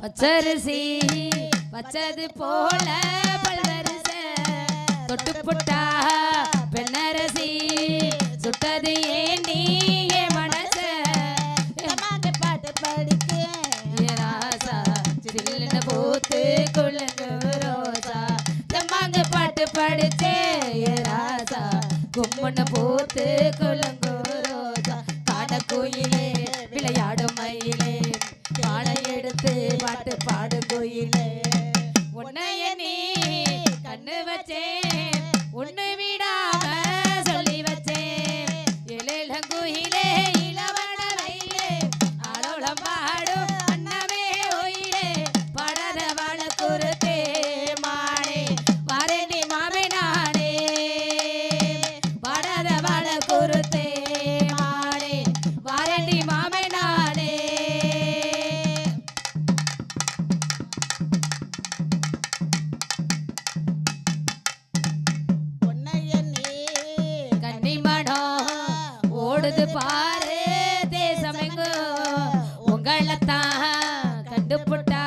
பச்சரிசி பச்சது போல பல்வரிச தொட்டு புட்டா பெண்ணரசி சுட்டது ஏண்டி மனச பாட்டு படிக்க ராசா சில்லுன்னு பூத்து குழுங்கு ரோசா தம்மாங்க பாட்டு படிச்சே ராசா கும்முன்னு பூத்து குழுங்கு ரோசா காட கோயிலே விளையாடும் மயிலே காலை எடுத்து பாட்டு பாடு கோயிலே உன்னைய நீ கண்ணு வச்சேன் உன்னை விடாம சொல்லி வச்சேன் இளங்குயிலே இளவன வயிலே ஆளோளம் பாடும் அண்ணமே ஒயிலே படர வாழ குருத்தே மாடே வாரேண்டி மாமே நானே படர வாழ குருத்தே மாடே வாரேண்டி மாமே நானே பாரு தேசமெங்கோ உங்களைத்தான் கண்டுபுட்டா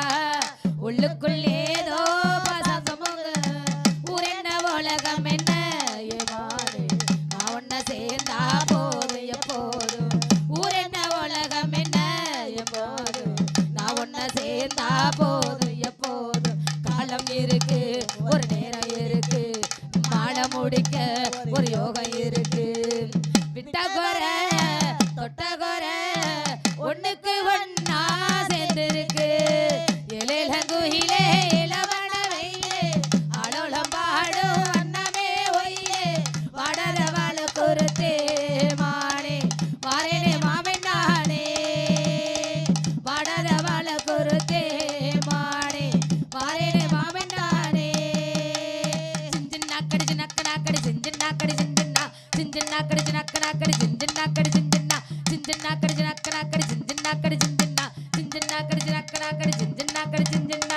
உள்ளுக்குள் ஏதோ பசமுங்க ஊர் என்ன உலகம் என்ன ஏமாறு நான் உன்ன சேர்ந்தா போதும் எப்போதும் ஊர் என்ன உலகம் என்ன ஏமாறு நான் உன்ன சேர்ந்தா போதும் எப்போதும் காலம் இருக்கு ஒரு நேரம் இருக்கு மாட முடிக்க ஒரு யோகம் இருக்கு விட்ட குறை தொட்ட குறை ஒண்ணுக்கு ஒன்னா சேர்ந்திருக்கு இளங்குயிலே இளவன வெயிலே ஆளோளம் பாடும் அண்ணமே ஒயிலே வடர வாழ குருத்தே மானே வாரேனே மாமன் நானே வடர வாழ குருத்தே மானே வாரேனே மாமன் நானே சிஞ்சின்னா கடிச்சு நக்க நாக்கடி சிஞ்சின்னா கடி சிஞ்சின்னா சிஞ்சின்னா கடிச்சு நக்க நாக்கடி சிஞ்சின்னா கடி சிஞ்சின்னா சிஞ்சின்னா கடிச்சு நக்க நாக்கடி சிஞ்சின்னா கடி சிஞ்சின்னா சிஞ்சின்னா கடிச்சு நக்க நாக்கடி சிஞ்சின்னா கடி சிஞ்சின்னா